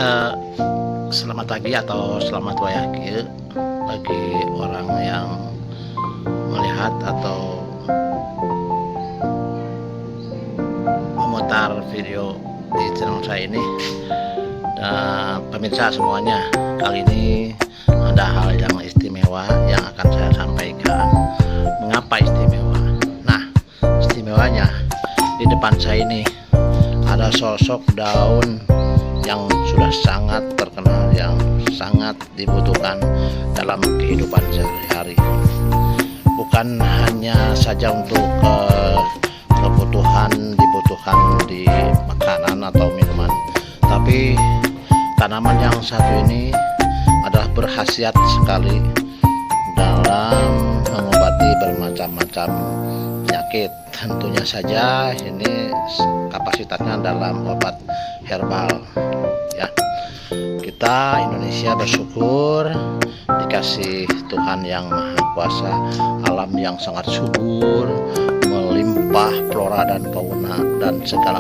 Eh, Selamat pagi atau selamat wayahki bagi orang yang melihat atau memutar video di channel saya ini. Dan pemirsa semuanya, kali ini ada hal yang istimewa yang akan saya sampaikan. Mengapa istimewa? Nah, istimewanya di depan saya ini ada sosok daun yang sudah sangat terkenal, yang sangat dibutuhkan dalam kehidupan sehari-hari. Bukan hanya saja untuk kebutuhan dibutuhkan di makanan atau minuman, tapi tanaman yang satu ini adalah berkhasiat sekali dalam mengobati bermacam-macam penyakit. Tentunya saja ini kapasitasnya dalam obat herbal ya. Kita Indonesia bersyukur dikasih Tuhan yang Maha Kuasa, alam yang sangat subur, melimpah flora dan fauna dan segala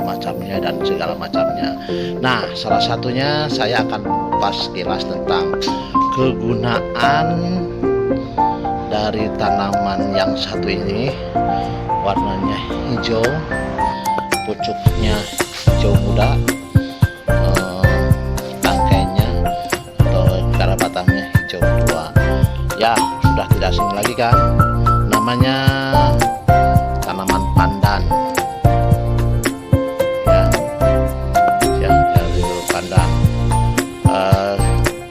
macamnya. Nah, salah satunya saya akan kupas kilas tentang kegunaan dari tanaman yang satu ini. Warnanya hijau, pucuknya hijau muda, tangkainya atau cara batangnya hijau tua. Ya, sudah tidak asing lagi kan, namanya tanaman pandan ya, dulu pandan.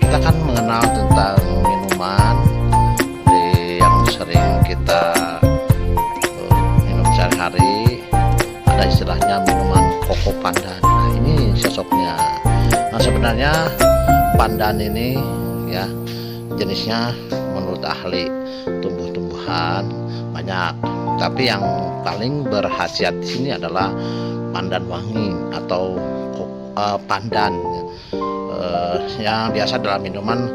Kita kan mengenal tentang minuman yang sering kita minum sehari-hari, ada istilahnya minuman koko pandan. Nah, ini sosoknya. Nah, sebenarnya pandan ini ya jenisnya menurut ahli tumbuh-tumbuhan banyak, tapi yang paling berkhasiat di sini adalah pandan wangi atau pandan yang biasa dalam minuman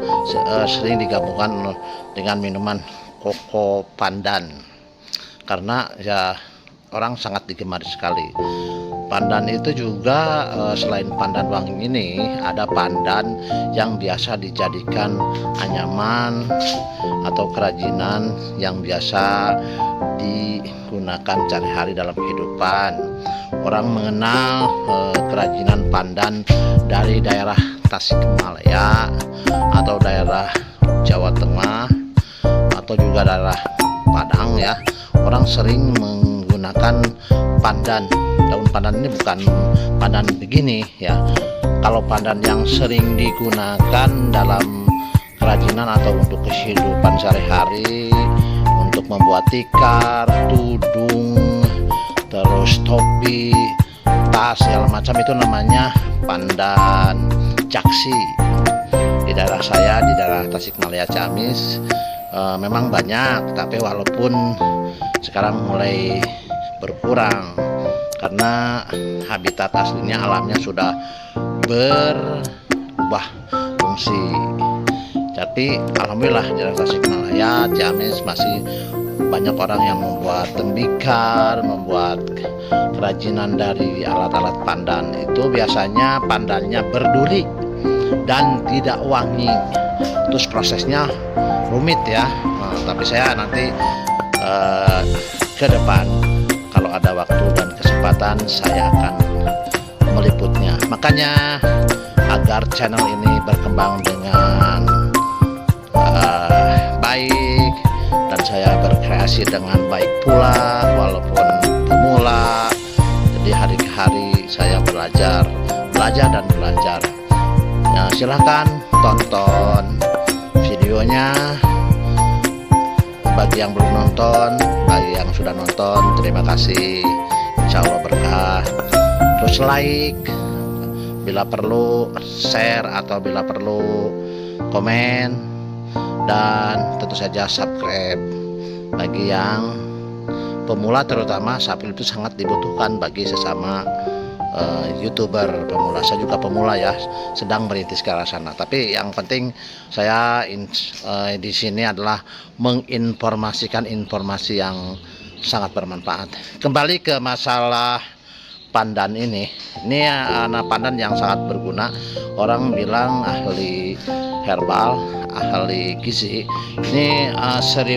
sering digabungkan dengan minuman koko pandan karena ya orang sangat digemari sekali. Pandan itu juga selain pandan wangi ini, ada pandan yang biasa dijadikan anyaman atau kerajinan yang biasa digunakan sehari-hari dalam kehidupan. Orang mengenal kerajinan pandan dari daerah Tasikmalaya atau daerah Jawa Tengah atau juga daerah Padang ya. Orang sering menggunakan pandan. Daun pandan ini bukan pandan begini ya. Kalau pandan yang sering digunakan dalam kerajinan atau untuk kehidupan sehari-hari, untuk membuat tikar, tudung, terus topi, tas, segala macam, itu namanya pandan jaksi. Di daerah saya, di daerah Tasikmalaya Ciamis, memang banyak, tapi walaupun sekarang mulai berkurang karena habitat aslinya, alamnya sudah berubah fungsi. Tapi alhamdulillah di daerah Tasikmalaya Ciamis masih banyak orang yang membuat tembikar, membuat kerajinan dari alat-alat pandan. Itu biasanya pandannya berduri dan tidak wangi. Terus prosesnya rumit ya. Nah, tapi saya nanti ke depan kalau ada waktu dan kesempatan saya akan meliputnya. Makanya agar channel ini berkembang dengan baik dan saya berkreasi dengan baik pula walaupun pemula, jadi hari ke hari saya belajar dan belajar ya. Silahkan tonton videonya. Bagi yang belum nonton, bagi yang sudah nonton, terima kasih, insya Allah berkah. Terus like, bila perlu share atau bila perlu komen, dan tentu saja subscribe. Bagi yang pemula terutama, subscribe itu sangat dibutuhkan bagi sesama YouTuber pemula. Saya juga pemula ya, sedang merintis ke arah sana. Tapi yang penting saya di sini adalah menginformasikan informasi yang sangat bermanfaat. Kembali ke masalah pandan ini pandan yang sangat berguna. Orang bilang ahli herbal, ahli gizi. Ini 1001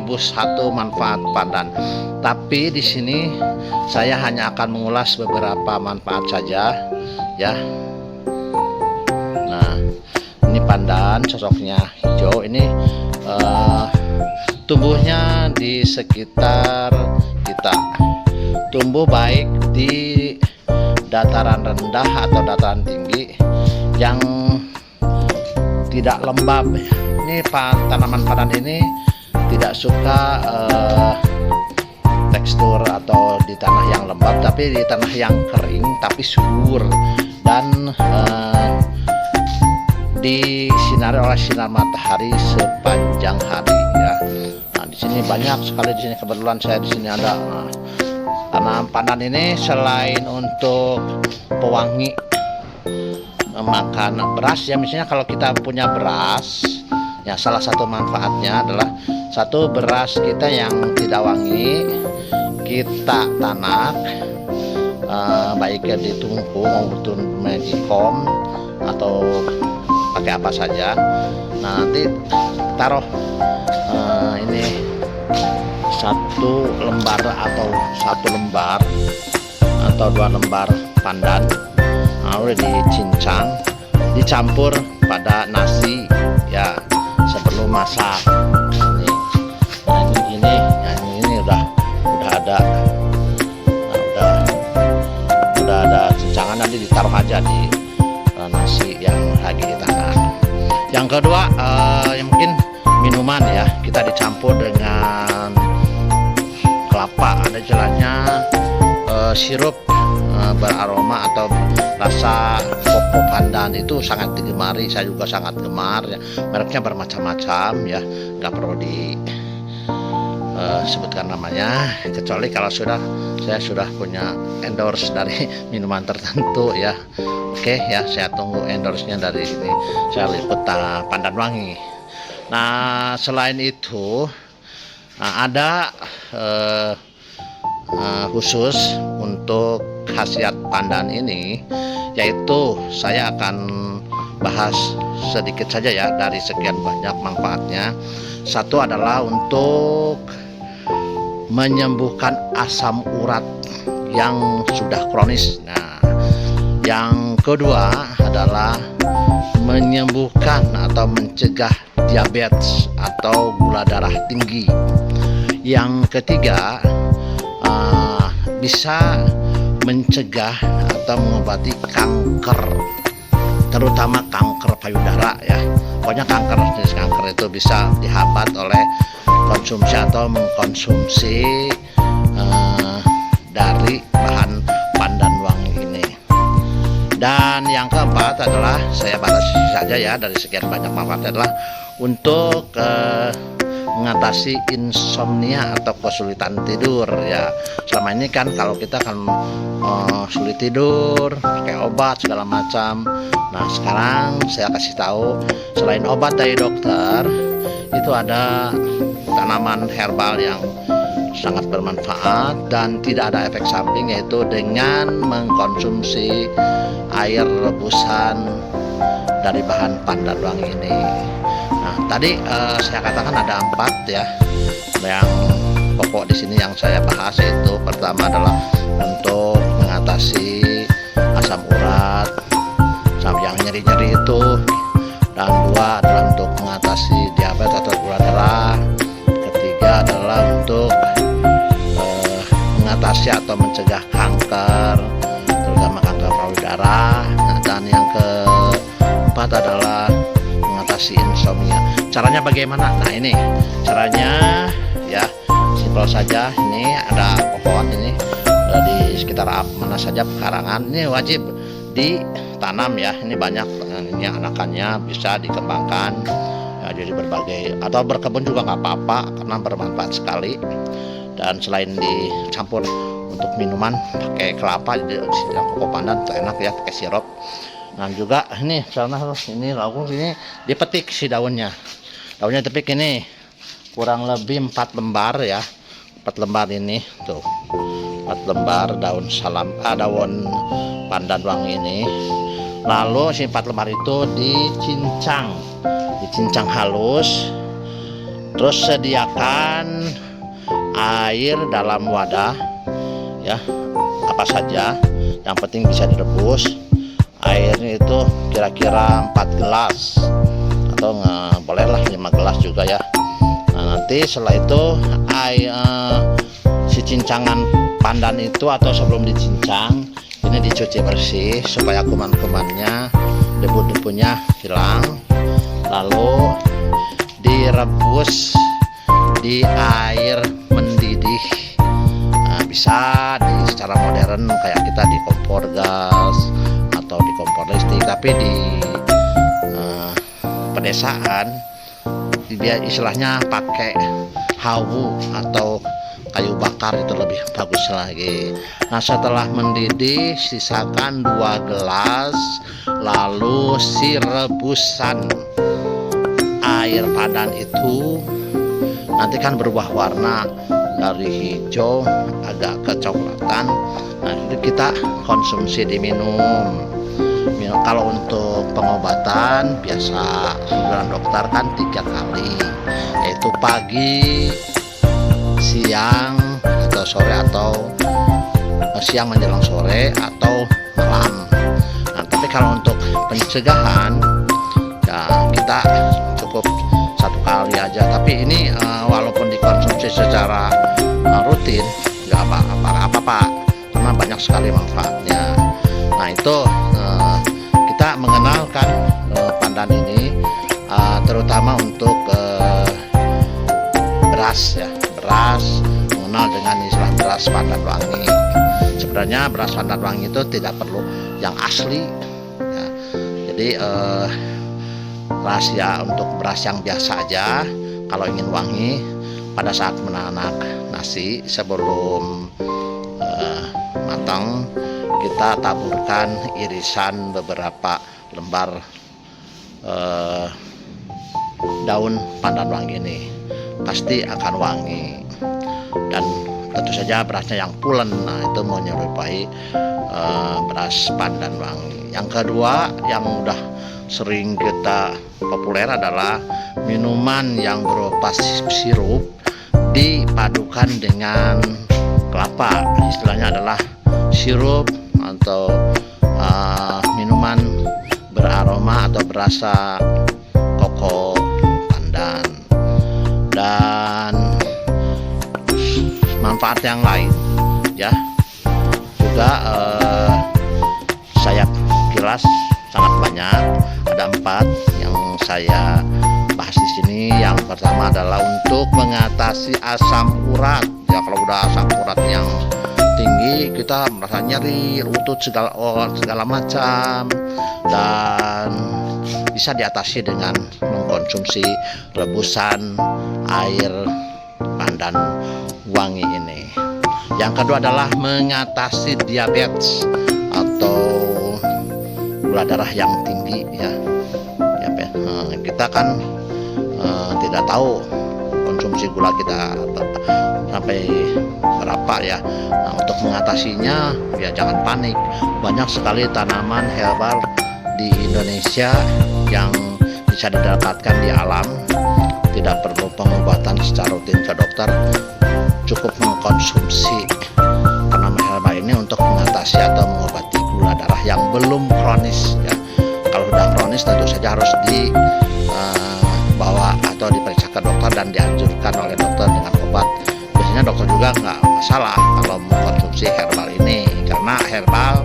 manfaat pandan. Tapi di sini saya hanya akan mengulas beberapa manfaat saja ya. Nah, ini pandan sosoknya hijau. Ini tumbuhnya di sekitar kita. Tumbuh baik di dataran rendah atau dataran tinggi yang tidak lembab. Ini tanaman pandan ini tidak suka tekstur atau di tanah yang lembab, tapi di tanah yang kering tapi subur dan disinari oleh sinar matahari sepanjang hari ya. Nah, di sini banyak sekali, di sini kebetulan saya di sini ada tanaman pandan ini. Selain untuk pewangi makan beras ya, misalnya kalau kita punya beras ya, salah satu manfaatnya adalah satu, beras kita yang tidak wangi kita tanak, baiknya ditumpuk maupun magicom atau pakai apa saja. Nah, nanti taruh ini satu lembar atau 2 lembar pandan, lalu dicincang, dicampur pada nasi ya sebelum masak. Ini udah ada, udah ada cincangan, nanti ditaruh aja di nasi yang lagi ditanak. Yang kedua, yang mungkin minuman ya, kita dicampur dengan kelapa, ada jalannya sirup beraroma atau rasa koko pandan itu sangat digemari. Saya juga sangat gemar ya. Mereknya bermacam-macam ya, nggak perlu disebutkan namanya, kecuali kalau saya sudah punya endorse dari minuman tertentu ya. Oke ya, saya tunggu endorse-nya dari ini. Saya liput pandan wangi. Nah, selain itu ada khusus untuk khasiat pandan ini, yaitu saya akan bahas sedikit saja ya dari sekian banyak manfaatnya. Satu adalah untuk menyembuhkan asam urat yang sudah kronis. Nah, yang kedua adalah menyembuhkan atau mencegah diabetes atau gula darah tinggi. Yang ketiga, bisa mencegah atau mengobati kanker, terutama kanker payudara ya. Pokoknya jenis kanker itu bisa dihambat oleh konsumsi atau mengkonsumsi dari bahan pandan wangi ini. Dan yang keempat adalah, saya batasi saja ya dari sekian banyak manfaat, adalah untuk mengatasi insomnia atau kesulitan tidur ya. Selama ini kan kalau kita kan sulit tidur pakai obat segala macam. Nah, sekarang saya kasih tahu, selain obat dari dokter, itu ada tanaman herbal yang sangat bermanfaat dan tidak ada efek samping, yaitu dengan mengkonsumsi air rebusan dari bahan pandan wangi ini. Nah, tadi saya katakan ada 4 ya yang pokok di sini yang saya bahas, yaitu pertama adalah untuk mengatasi asam urat yang nyeri-nyeri itu, dan 2 adalah untuk mengatasi diabetes atau gula darah. Ketiga adalah untuk mengatasi atau mencegah kanker, terutama kanker payudara. Dan yang keempat adalah mengatasi insomnia. Caranya bagaimana? Nah, ini caranya ya, simpel saja. Ini ada pohon ini di sekitar mana saja pekarangan, ini wajib ditanam ya. Ini banyak ini anakannya, bisa dikembangkan ya, jadi berbagai, atau berkebun juga nggak apa-apa karena bermanfaat sekali. Dan selain dicampur untuk minuman pakai kelapa, jadi koko pandan itu enak ya, pakai sirup. Dan juga ini karena ini lauk ini dipetik si daunnya dipetik, ini kurang lebih 4 lembar ya, 4 lembar ini tuh 4 lembar daun daun pandan wangi ini. Lalu si 4 lembar itu dicincang halus. Terus sediakan air dalam wadah ya, apa saja yang penting bisa direbus. Airnya itu kira-kira 4 gelas atau bolehlah 5 gelas juga ya. Nah, nanti setelah itu si cincangan pandan itu atau sebelum dicincang ini dicuci bersih supaya kuman-kumannya, debu-debunya hilang. Lalu direbus di air mendidih. Nah, bisa secara modern kayak kita di kompor gas atau di kompor listrik, tapi di pedesaan dia istilahnya pakai hawu atau kayu bakar, itu lebih bagus lagi. Nah, setelah mendidih sisakan 2 gelas. Lalu si rebusan air pandan itu nanti kan berubah warna dari hijau agak kecoklatan. Nah, itu kita konsumsi, diminum. Kalau untuk pengobatan biasa anjuran dokter kan 3 kali, yaitu pagi, siang atau sore, atau siang menjelang sore atau malam. Nah, tapi kalau untuk pencegahan ya kita cukup 1 kali aja. Tapi ini walaupun dikonsumsi secara rutin nggak apa-apa karena banyak sekali manfaatnya. Nah, itu kita mengenalkan pandan ini terutama untuk beras ya, mengenal dengan istilah beras pandan wangi. Sebenarnya beras pandan wangi itu tidak perlu yang asli ya. Jadi rahasia untuk beras yang biasa aja. Kalau ingin wangi, pada saat menanak nasi sebelum matang, kita taburkan irisan beberapa lembar daun pandan wangi ini, pasti akan wangi. Dan tentu saja berasnya yang pulen, nah itu menyerupai beras pandan wangi. Yang kedua yang udah sering kita populer adalah minuman yang berupa sirup dipadukan dengan kelapa. Istilahnya adalah sirup atau minuman beraroma atau berasa koko pandan. Dan manfaat yang lain ya juga saya kilas sangat banyak. Ada 4 yang saya bahas di sini. Yang pertama adalah untuk mengatasi asam urat ya. Kalau udah asam urat yang tinggi, kita merasa nyeri, lutut segala macam, dan bisa diatasi dengan mengkonsumsi rebusan air pandan wangi ini. Yang kedua adalah mengatasi diabetes atau gula darah yang tinggi ya. Kita kan tidak tahu konsumsi gula kita sampai berapa ya. Nah, untuk mengatasinya ya jangan panik. Banyak sekali tanaman herbal di Indonesia yang bisa didapatkan di alam, tidak perlu pengobatan secara rutin ke dokter, cukup mengkonsumsi tanaman herbal ini untuk mengatasi atau mengobati gula darah yang belum kronis ya. Kalau sudah kronis tentu saja harus dibawa atau diperiksa ke dokter dan dianjurkan oleh dokter dengan obat. Biasanya dokter juga nggak masalah kalau mengkonsumsi herbal ini, karena herbal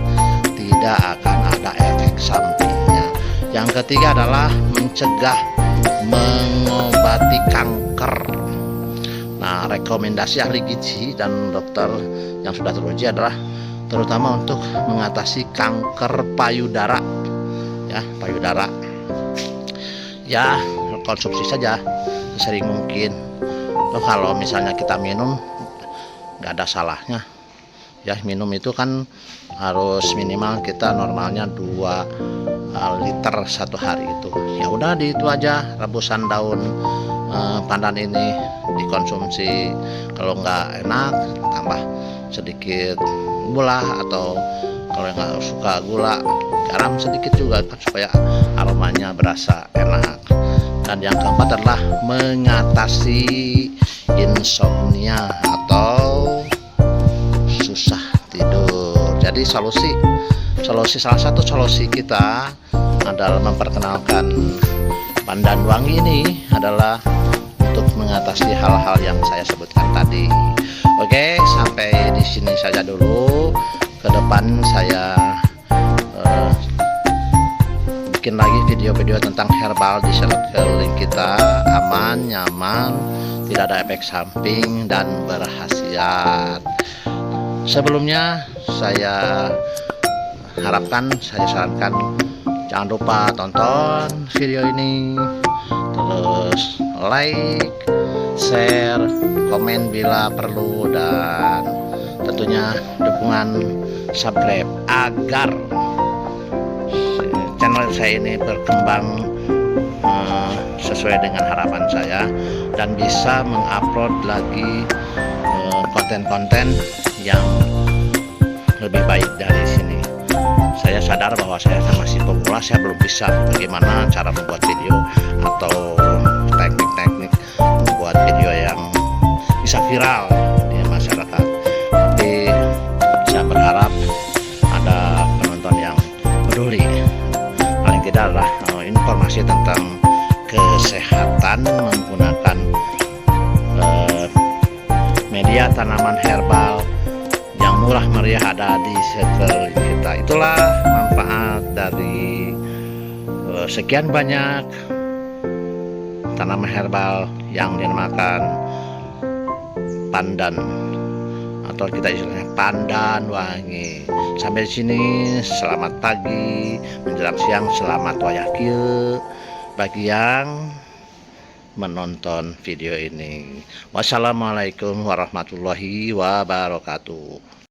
tidak akan ada efek sampingnya. Yang ketiga adalah mencegah mengobati kanker. Nah, rekomendasi ahli gizi dan dokter yang sudah teruji adalah terutama untuk mengatasi kanker payudara ya, payudara ya. Konsumsi saja sering mungkin. Loh, kalau misalnya kita minum nggak ada salahnya ya. Minum itu kan harus minimal kita normalnya 2 liter 1 hari itu. Ya udah, di itu aja rebusan daun pandan ini dikonsumsi. Kalau nggak enak tambah sedikit gula, atau kalau yang nggak suka gula, garam sedikit juga kan, supaya aromanya berasa enak. Dan yang keempat adalah mengatasi insomnia atau susah tidur. Jadi salah satu solusi kita adalah memperkenalkan pandan wangi ini adalah untuk mengatasi hal-hal yang saya sebutkan tadi. Oke, sampai di sini saja dulu. Ke depan saya bikin lagi video-video tentang herbal di sekeliling kita, aman, nyaman, tidak ada efek samping, dan berkhasiat. Sebelumnya saya sarankan jangan lupa tonton video ini, terus like, share, komen bila perlu, dan tentunya dukungan subscribe agar channel saya ini berkembang sesuai dengan harapan saya dan bisa mengupload lagi konten-konten yang lebih baik dari sini. Saya sadar bahwa saya masih pemula, saya belum bisa bagaimana cara membuat video atau teknik-teknik membuat video yang bisa viral di masyarakat. Tapi saya berharap ada penonton yang peduli, paling tidak adalah informasi tentang kesehatan menggunakan media tanaman herbal yang murah meriah ada di sekeliling kita. Itulah manfaat dari sekian banyak tanaman herbal yang dinamakan pandan, atau kita istilahnya pandan wangi. Sampai di sini, selamat pagi menjelang siang, selamat wayahkieu bagi yang menonton video ini. Wassalamualaikum warahmatullahi wabarakatuh.